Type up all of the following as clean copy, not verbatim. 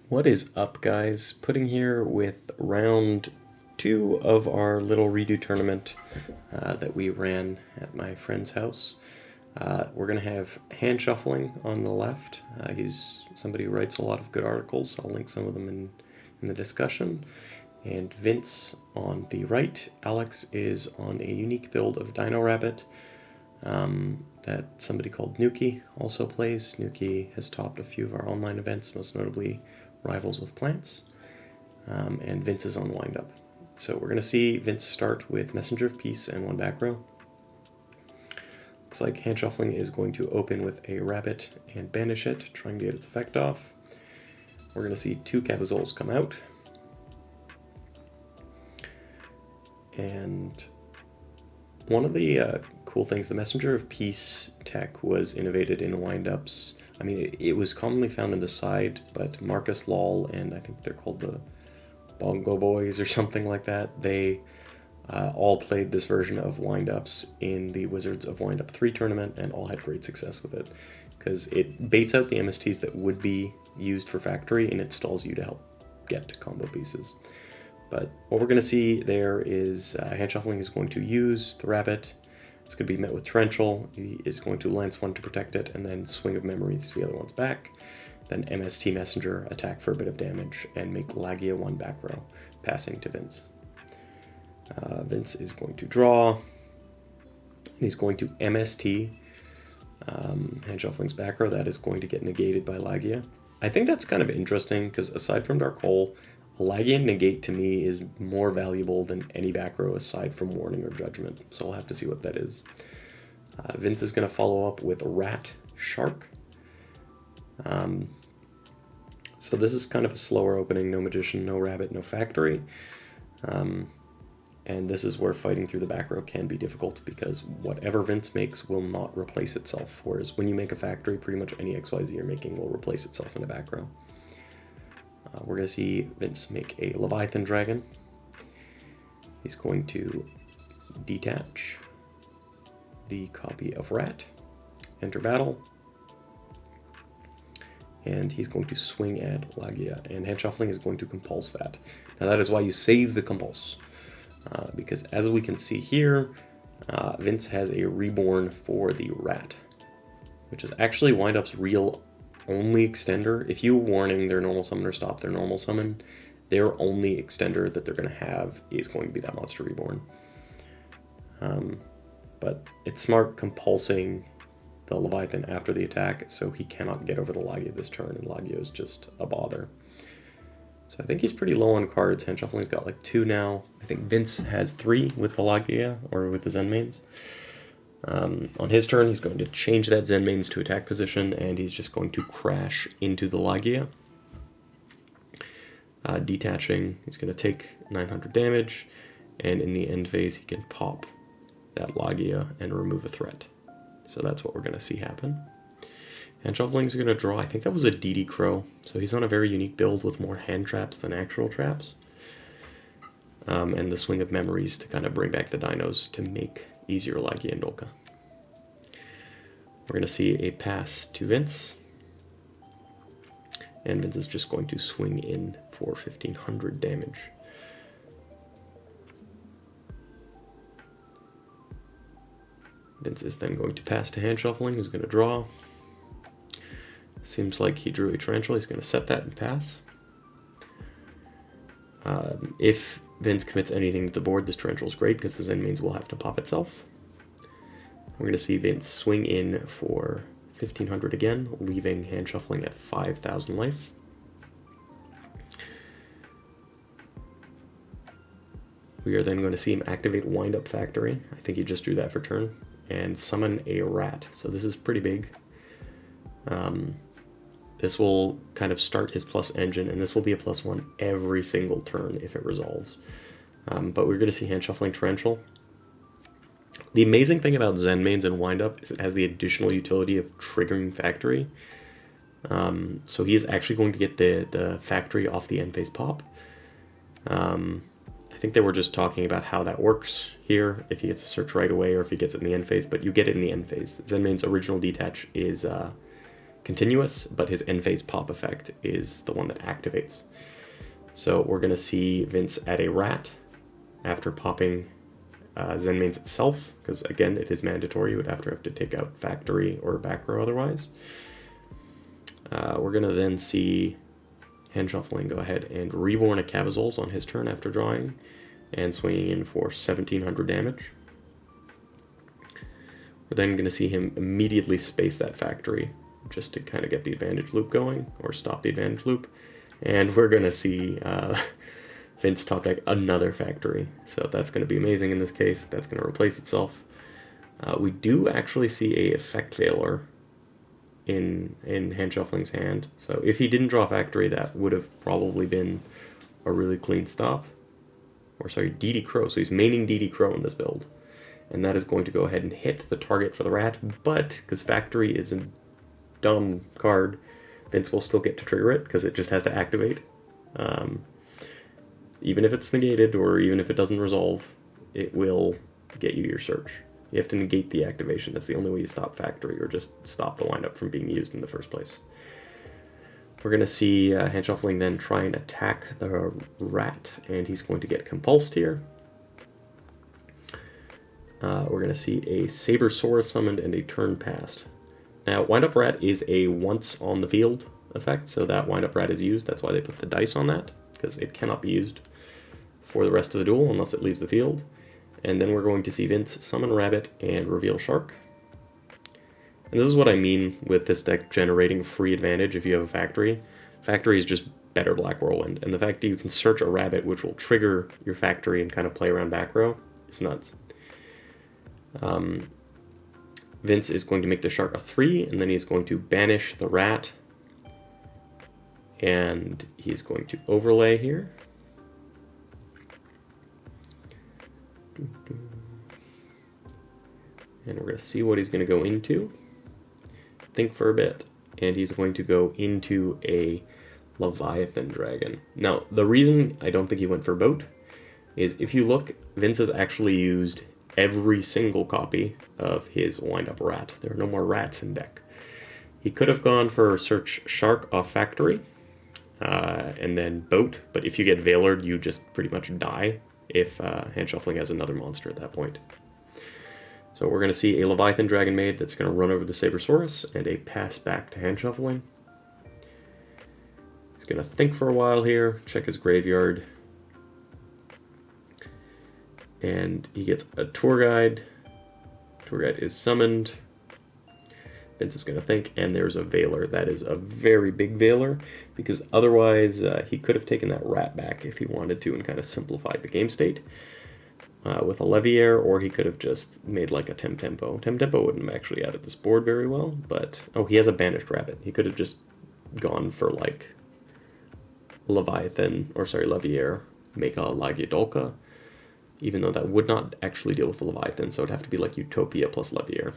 What is up, guys? Putting here with round 2 of our little redo tournament that we ran at my friend's house. We're going to have Handshuffling on the left. He's somebody who writes a lot of good articles. I'll link some of them in the discussion. And Vince on the right. Alex is on a unique build of Dino-Rabbit that somebody called Nuki also plays. Nuki has topped a few of our online events, most notably Rivals with Plants, and Vince is on windup. So we're going to see Vince start with Messenger of Peace and one back row. Looks like Handshuffling is going to open with a rabbit and banish it, trying to get its effect off. We're going to see 2 Cabazoles come out. And one of the cool things, the Messenger of Peace tech was innovated in windups. I mean, it was commonly found in the side, but Marcus Lal and I think they're called the Bongo Boys or something like that, they all played this version of windups in the Wizards of Windup 3 tournament and all had great success with it because it baits out the MSTs that would be used for factory and it stalls you to help get to combo pieces. But what we're going to see there is Handshuffling is going to use the rabbit. It's going to be met with Torrential. He is going to lance one to protect it, and then Swing of Memories the other one's back. Then MST Messenger attack for a bit of damage, and make Lagia one back row, passing to Vince. Vince is going to draw, and he's going to MST Handshuffling's back row. That is going to get negated by Lagia. I think that's kind of interesting, because aside from Dark Hole, Lagia negate to me is more valuable than any back row aside from Warning or Judgment, so I'll have to see what that is. Vince is going to follow up with Rat Shark. So this is kind of a slower opening, no Magician, no Rabbit, no Factory. And this is where fighting through the back row can be difficult because whatever Vince makes will not replace itself, whereas when you make a Factory, pretty much any XYZ you're making will replace itself in the back row. We're going to see Vince make a Leviathan Dragon. He's going to detach the copy of Rat, enter battle, and he's going to swing at Lagia, and Handshuffling is going to compulse that. Now that is why you save the compulse, because as we can see here, Vince has a Reborn for the Rat, which is actually Windup's real only extender. If you Warning their normal summon or stop their normal summon, their only extender that they're going to have is going to be that Monster Reborn. But it's smart compulsing the Leviathan after the attack, so he cannot get over the Lagia this turn, and Lagia is just a bother. So I think he's pretty low on cards. Handshuffling's got like 2 now. I think Vince has 3 with the Lagia, or with the Zen Mains. On his turn, he's going to change that Zen Mains to attack position, and he's just going to crash into the Lagia. Detaching, he's going to take 900 damage, and in the end phase, he can pop that Lagia and remove a threat. So that's what we're going to see happen. Handshuffling's going to draw, I think that was a DD Crow, so he's on a very unique build with more hand traps than actual traps. And the Swing of Memories to kind of bring back the dinos to make easier Lagia and Dolka. We're going to see a pass to Vince. And Vince is just going to swing in for 1500 damage. Vince is then going to pass to Handshuffling, who's going to draw. Seems like he drew a Torrential. He's going to set that and pass. If Vince commits anything to the board, this Torrential is great because the Zen Mains will have to pop itself. We're going to see Vince swing in for 1500 again, leaving Handshuffling at 5000 life. We are then going to see him activate Windup Factory. I think he just drew that for turn. And summon a Rat. So this is pretty big. This will kind of start his plus engine, and this will be a +1 every single turn if it resolves. But we're going to see Handshuffling Torrential. The amazing thing about Zen Mains and Windup is it has the additional utility of triggering Factory. So he is actually going to get the Factory off the end phase pop. I think they were just talking about how that works here, if he gets a search right away or if he gets it in the end phase, but you get it in the end phase. Zen Main's original detach is continuous, but his end phase pop effect is the one that activates. So we're going to see Vince add a rat after popping Zen Mains itself, because again, it is mandatory. You would have to take out factory or back row otherwise. We're going to then see Handshuffling go ahead and reborn a Cavazols on his turn after drawing and swinging in for 1700 damage. We're then going to see him immediately space that factory just to kind of get the advantage loop going, or stop the advantage loop. And we're going to see Vince top deck another factory. So that's going to be amazing in this case. That's going to replace itself. We do actually see a effect veiler in Handshuffling's hand. So if he didn't draw factory, that would have probably been a really clean stop. Or sorry, DD Crow. So he's maining DD Crow in this build. And that is going to go ahead and hit the target for the rat, but because factory is a dumb card, Vince will still get to trigger it because it just has to activate. Even if it's negated or even if it doesn't resolve, it will get you your search. You have to negate the activation. That's the only way you stop factory, or just stop the windup from being used in the first place. We're going to see Handshuffling then try and attack the rat, and he's going to get compulsed here. We're going to see a Sabersaurus summoned and a turn passed. Now, Wind Up Rat is a once on the field effect, so that Wind Up Rat is used. That's why they put the dice on that, because it cannot be used for the rest of the duel unless it leaves the field. And then we're going to see Vince summon Rabbit and reveal Shark. And this is what I mean with this deck generating free advantage if you have a factory. Factory is just better Black Whirlwind, and the fact that you can search a Rabbit, which will trigger your factory and kind of play around back row, is nuts. Vince is going to make the Shark a 3, and then he's going to banish the rat, and he's going to overlay here. And we're going to see what he's going to go into. Think for a bit, and he's going to go into a Leviathan Dragon. Now, the reason I don't think he went for boat is if you look, Vince has actually used every single copy of his wind-up rat. There are no more rats in deck. He could have gone for search Shark off factory, and then boat, but if you get Veilered, you just pretty much die if Handshuffling has another monster at that point. So we're going to see a Leviathan Dragon Maid that's going to run over the Sabersaurus, and a pass back to Handshuffling. He's going to think for a while here, check his graveyard, and he gets a Tour Guide. Tour Guide is summoned. Vince is going to think, and there's a Veiler. That is a very big Veiler, because otherwise he could have taken that rat back if he wanted to and kind of simplified the game state with a Leviair, or he could have just made like a Temtempo. Temtempo wouldn't have actually added this board very well, but... Oh, he has a Banished Rabbit. He could have just gone for like Leviathan, or sorry, Leviair, make a Lagiadolka, even though that would not actually deal with the Leviathan, so it'd have to be like Utopia plus Leviair.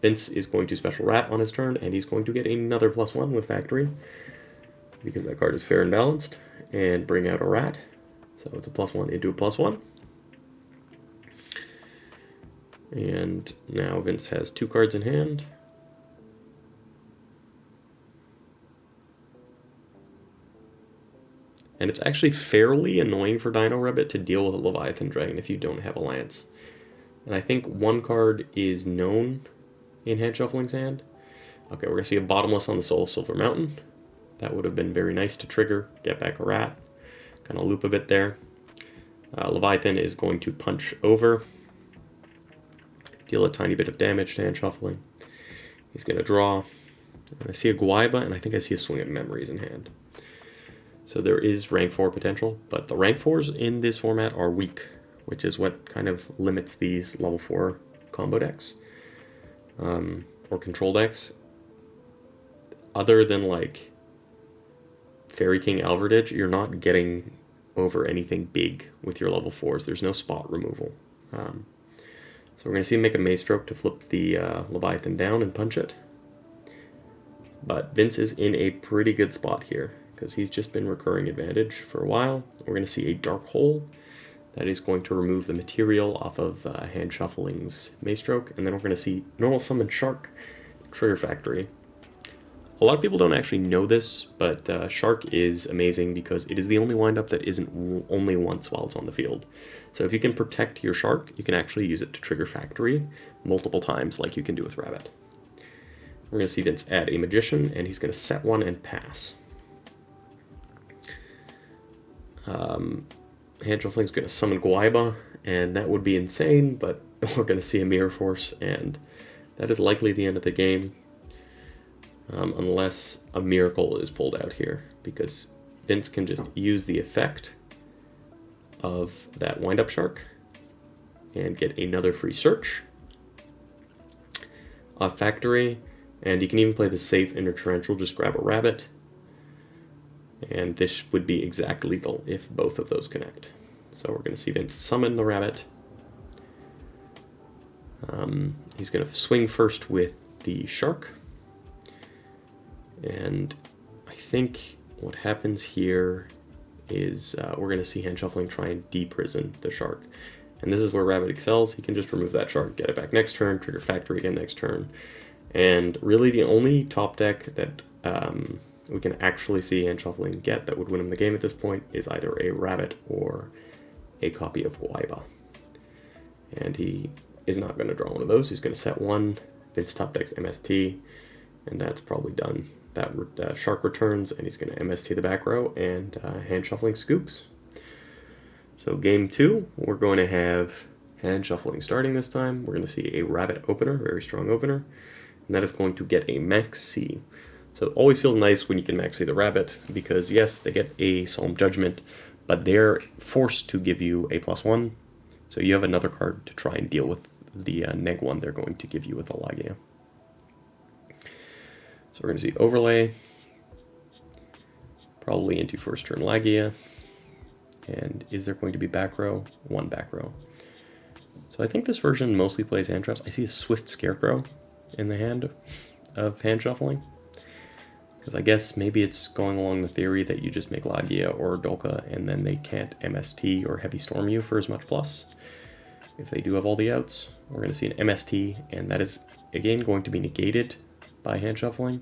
Vince is going to special rat on his turn, and he's going to get another +1 with Factory, because that card is fair and balanced, and bring out a rat. So it's a +1 into a +1. And now Vince has 2 cards in hand. And it's actually fairly annoying for Dino-Rabbit to deal with a Leviathan Dragon if you don't have a Lance. And I think 1 card is known in Handshuffling's hand. Okay, we're going to see a Bottomless on the Soul of Silver Mountain. That would have been very nice to trigger, get back a rat, kind of loop a bit there. Leviathan is going to punch over, deal a tiny bit of damage to Handshuffling. He's going to draw. And I see a Guaiba, and I think I see a Swing of Memories in hand. So there is rank 4 potential, but the rank 4s in this format are weak, which is what kind of limits these level 4 combo decks, or control decks. Other than like Fairy King Alverditch, you're not getting over anything big with your level 4s. There's no spot removal. So we're going to see him make a Maze Stroke to flip the Leviathan down and punch it. But Vince is in a pretty good spot here, because he's just been recurring advantage for a while. We're going to see a Dark Hole that is going to remove the material off of Handshuffling's Maze Stroke, and then we're going to see normal summon Shark, trigger Factory. A lot of people don't actually know this, but Shark is amazing because it is the only windup that isn't only once while it's on the field. So if you can protect your Shark, you can actually use it to trigger Factory multiple times like you can do with Rabbit. We're going to see Vince add a Magician, and he's going to set one and pass. Handshuffling is going to summon Guaiba, and that would be insane, but we're going to see a Mirror Force, and that is likely the end of the game. Unless a miracle is pulled out here, because Vince can just use the effect of that wind-up Shark and get another free search off Factory, and he can even play the safe Inner Torrential, just grab a Rabbit, and this would be exact lethal if both of those connect. So we're going to see Vince summon the Rabbit. He's going to swing first with the Shark. And I think what happens here is we're going to see Handshuffling try and deprison the Shark. And this is where Rabbit excels. He can just remove that Shark, get it back next turn, trigger Factory again next turn. And really the only top deck that we can actually see Handshuffling get that would win him the game at this point is either a Rabbit or a copy of Guaiba. And he is not going to draw one of those. He's going to set one, Vince top decks MST, and that's probably done. That Shark returns, and he's going to MST the back row, and Handshuffling scoops. So game 2, we're going to have Handshuffling starting this time. We're going to see a Rabbit opener, very strong opener, and that is going to get a Max C. So it always feels nice when you can Max C the Rabbit, because yes, they get a Solemn Judgment, but they're forced to give you a +1, so you have another card to try and deal with the -1 they're going to give you with Alagia. So we're going to see Overlay, probably into first turn Lagia, and is there going to be back row? One back row. So I think this version mostly plays hand traps. I see a Swift Scarecrow in the hand of Handshuffling, because I guess maybe it's going along the theory that you just make Lagia or Dolka and then they can't MST or Heavy Storm you for as much plus. If they do have all the outs, we're going to see an MST, and that is again going to be negated by Handshuffling.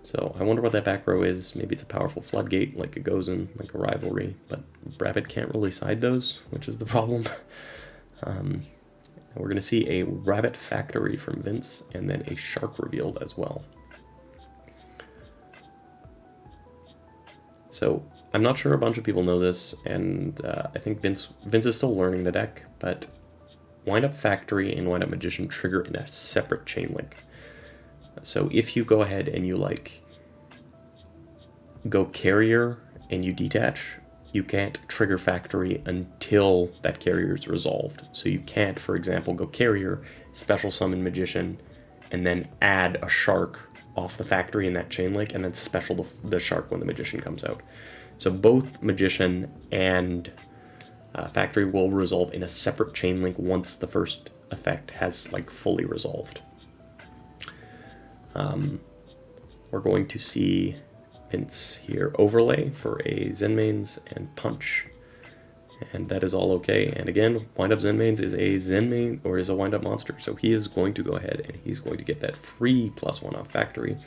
So I wonder what that back row is. Maybe it's a powerful Floodgate, like it goes in, like a Rivalry, but Rabbit can't really side those, which is the problem. We're going to see a Rabbit Factory from Vince, and then a Shark revealed as well. So I'm not sure a bunch of people know this, and I think Vince is still learning the deck, but Wind Up Factory and Wind Up Magician trigger in a separate chain link. So if you go ahead and you go Carrier and you detach, you can't trigger Factory until that Carrier is resolved. So you can't, for example, go Carrier, special summon Magician, and then add a Shark off the Factory in that chain link, and then special the Shark when the Magician comes out. So both Magician and Factory will resolve in a separate chain link once the first effect has fully resolved. We're going to see Vince here Overlay for a Zenmains and Punch, and that is all okay. And again, Wind Up Zenmains is a Zenmain, or is a Wind Up monster, so he is going to go ahead and he's going to get that free +1 off Factory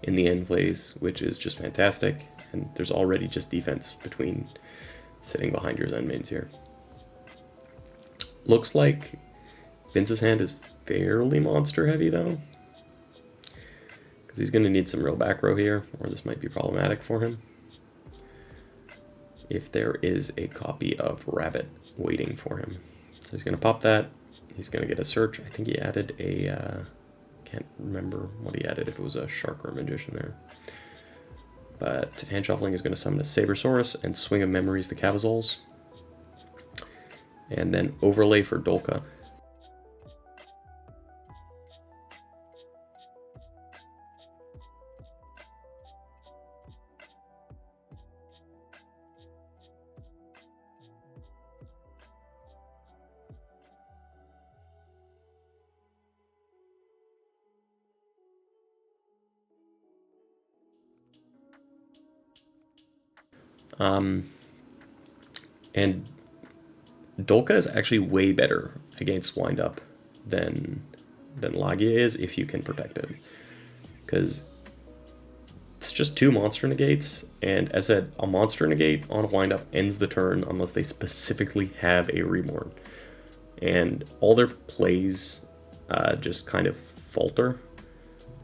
in the end phase, which is just fantastic. And there's already just defense between sitting behind your Zenmains here. Looks like Vince's hand is fairly monster heavy though, because he's going to need some real back row here, or this might be problematic for him. If there is a copy of Rabbit waiting for him. So he's going to pop that. He's going to get a search. I think he added a, can't remember what he added, if it was a Shark or a Magician there. But Handshuffling is going to summon a Sabersaurus and Swing of Memories the Cavazols. And then Overlay for Dolka. And Dolka is actually way better against Wind Up than Lagia is if you can protect it. Because just 2 monster negates, and as I said, a monster negate on a windup ends the turn unless they specifically have a reborn. And all their plays just kind of falter.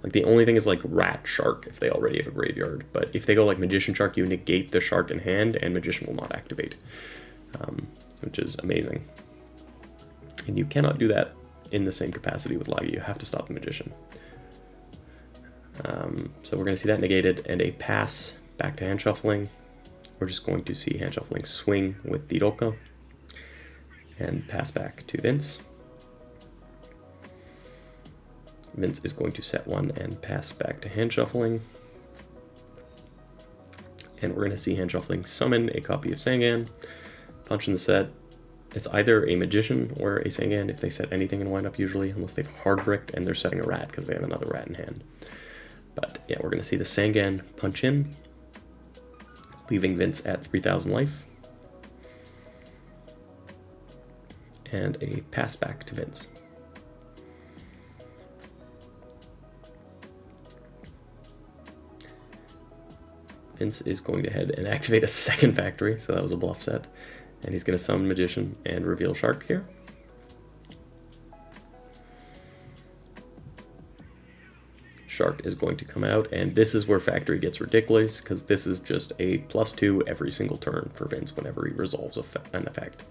Like the only thing is like Rat Shark if they already have a graveyard, but if they go like Magician Shark, you negate the Shark in hand and Magician will not activate, which is amazing. And you cannot do that in the same capacity with Lagi. You have to stop the Magician. So we're going to see that negated and a pass back to Handshuffling. We're just going to see Handshuffling swing with the Dolka and pass back to Vince. Vince is going to set 1 and pass back to Handshuffling. And we're going to see Handshuffling summon a copy of Sangan, punch in the set. It's either a Magician or a Sangan if they set anything in windup usually, unless they've hard bricked and they're setting a rat because they have another rat in hand. But yeah, we're going to see the Sangan punch in, leaving Vince at 3,000 life. And a pass back to Vince. Vince is going to head and activate a second factory, so that was a bluff set. And he's going to summon Magician and reveal Shark here. Shark is going to come out, and this is where factory gets ridiculous, because this is just a +2 every single turn for Vince whenever he resolves an effect.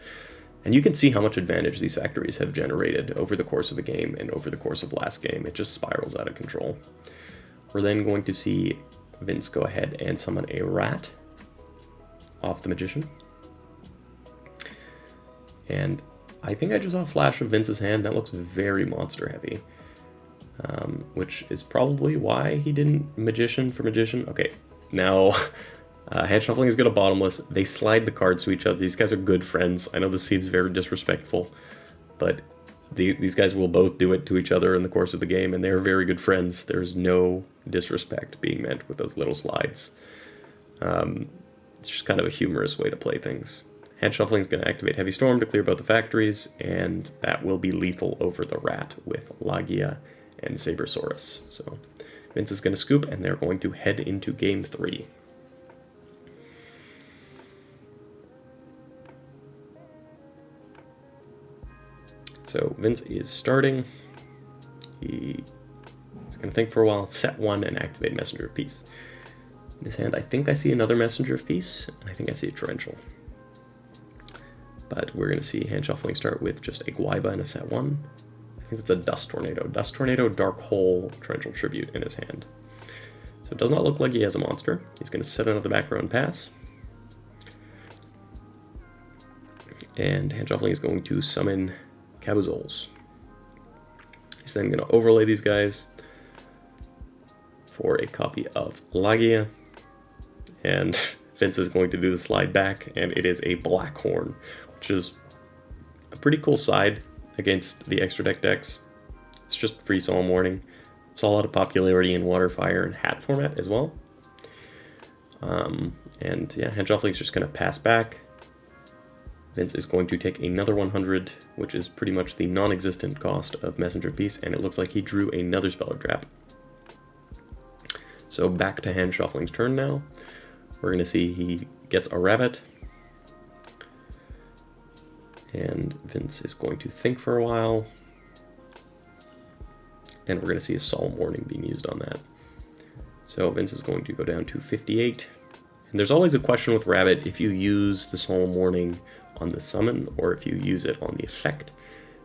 And you can see how much advantage these factories have generated over the course of a game and over the course of last game. It just spirals out of control. We're then going to see Vince go ahead and summon a rat off the Magician. And I think I just saw a flash of Vince's hand. That looks very monster heavy. Which is probably why he didn't Magician for Magician. Okay, now Handshuffling is going to bottomless. They slide the cards to each other. These guys are good friends. I know this seems very disrespectful, but these guys will both do it to each other in the course of the game, and they're very good friends. There's no disrespect being meant with those little slides. It's just kind of a humorous way to play things. Handshuffling is going to activate Heavy Storm to clear both the factories, and that will be lethal over the rat with Lagia and Sabersaurus. So Vince is going to scoop, and they're going to head into game 3. So Vince is starting. He's going to think for a while, set 1, and activate Messenger of Peace. In his hand, I think I see another Messenger of Peace, and I think I see a Torrential. But we're going to see Handshuffling start with just a Guaiba and a set 1. I think it's a Dust Tornado. Dust Tornado, Dark Hole, Torrential Tribute in his hand. So it does not look like he has a monster. He's going to set another back row and pass. And Handshuffling is going to summon Cabuzols. He's then going to overlay these guys for a copy of Lagia. And Vince is going to do the slide back, and it is a Black Horn, which is a pretty cool side against the extra deck decks. It's just free Solemn Warning. Saw a lot of popularity in Water, Fire, and Hat format as well. And yeah, Handshuffling is just going to pass back. Vince is going to take another 100, which is pretty much the non-existent cost of Messenger of Peace, and it looks like he drew another Speller Trap. So back to Handshuffling's turn now. We're going to see he gets a rabbit. And Vince is going to think for a while. And we're going to see a Solemn Warning being used on that. So Vince is going to go down to 58. And there's always a question with Rabbit if you use the Solemn Warning on the summon or if you use it on the effect.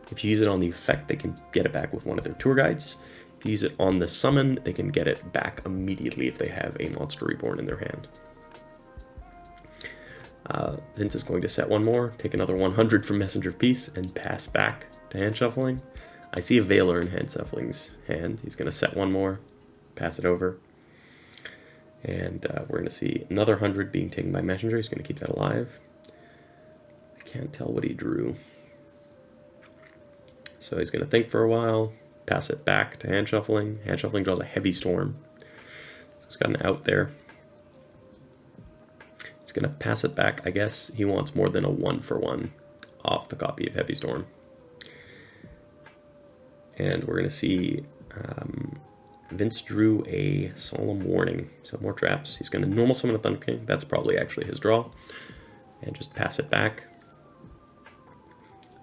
If you use it on the effect, they can get it back with one of their tour guides. If you use it on the summon, they can get it back immediately if they have a Monster Reborn in their hand. Vince is going to set 1 more, take another 100 from Messenger of Peace, and pass back to Handshuffling. I see a Veiler in Handshuffling's hand. He's going to set 1 more, pass it over. And we're going to see another 100 being taken by Messenger. He's going to keep that alive. I can't tell what he drew. So he's going to think for a while, pass it back to Handshuffling. Handshuffling draws a Heavy Storm. So he's got an out there. He's going to pass it back. I guess he wants more than a 1-for-1 off the copy of Heavy Storm. And we're going to see Vince drew a Solemn Warning, so more traps. He's going to normal summon a Thunder King. That's probably actually his draw. And just pass it back.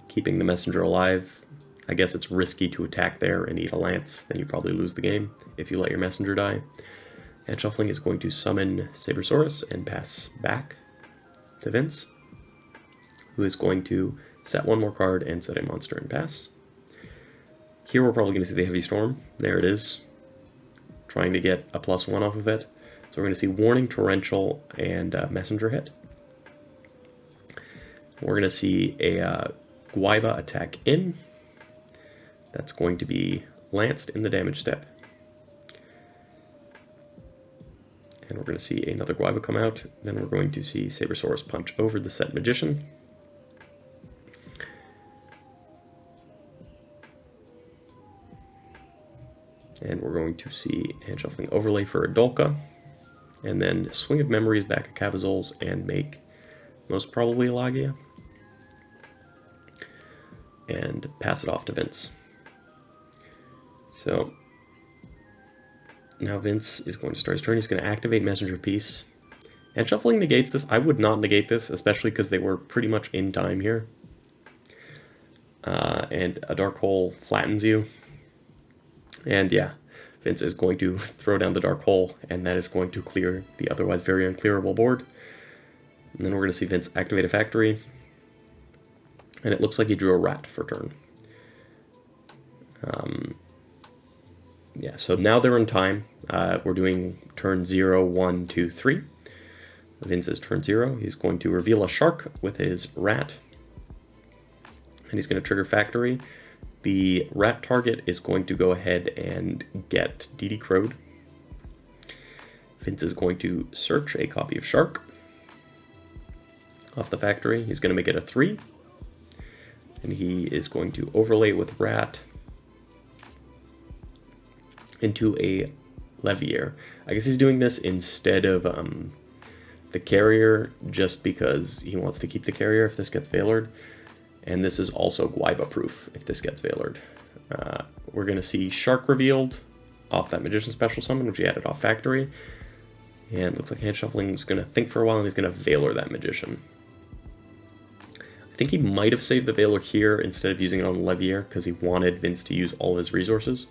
Keeping the messenger alive. I guess it's risky to attack there and eat a lance, then you probably lose the game if you let your messenger die. Handshuffling is going to summon Sabersaurus and pass back to Vince, who is going to set one more card and set a monster and pass. Here we're probably going to see the Heavy Storm. There it is. Trying to get a +1 off of it. So we're going to see Warning, Torrential, and Messenger hit. We're going to see a Guaiba attack in. That's going to be lanced in the damage step. And we're going to see another Guaiba come out. Then we're going to see Sabersaurus punch over the set Magician. And we're going to see Handshuffling overlay for a Dolka. And then Swing of Memories back at Cavazol's and make most probably a Lagia. And pass it off to Vince. So now Vince is going to start his turn. He's going to activate Messenger Piece. Handshuffling negates this. I would not negate this, especially because they were pretty much in time here. And a Dark Hole flattens you. And yeah, Vince is going to throw down the Dark Hole, and that is going to clear the otherwise very unclearable board. And then we're going to see Vince activate a Factory. And it looks like he drew a rat for turn. Yeah, so now they're in time. We're doing turn 0, 1, 2, 3. Vince is turn 0. He's going to reveal a shark with his rat. And he's going to trigger Factory. The rat target is going to go ahead and get DD Crowed. Vince is going to search a copy of Shark off the Factory. He's going to make it a 3. And he is going to overlay with Rat into a Levier. I guess he's doing this instead of the Carrier, just because he wants to keep the Carrier if this gets Veilored. And this is also Guaiba proof if this gets Veilored. We're going to see Shark revealed off that Magician Special Summon, which he added off Factory. And looks like Handshuffling is going to think for a while, and he's going to Veilor that Magician. I think he might have saved the Veilor here instead of using it on Levier, because he wanted Vince to use all of his resources.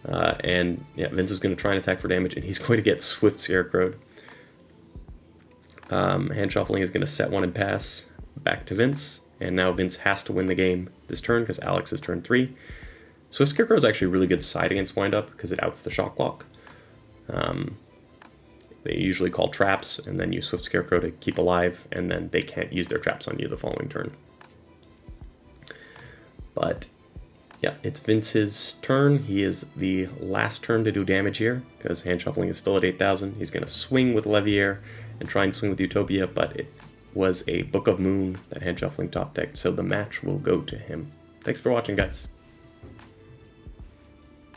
And yeah, Vince is going to try and attack for damage, and he's going to get Swift Scarecrowed. Handshuffling is going to set one and pass back to Vince, and now Vince has to win the game this turn because Alex is turn 3. Swift Scarecrow is actually a really good side against Windup because it outs the Shock Lock. They usually call traps and then use Swift Scarecrow to keep alive, and then they can't use their traps on you the following turn. But yeah, it's Vince's turn. He is the last turn to do damage here because Handshuffling is still at 8,000. He's going to swing with Levier and try and swing with Utopia, but it was a Book of Moon that Handshuffling top decked, so the match will go to him. Thanks for watching, guys.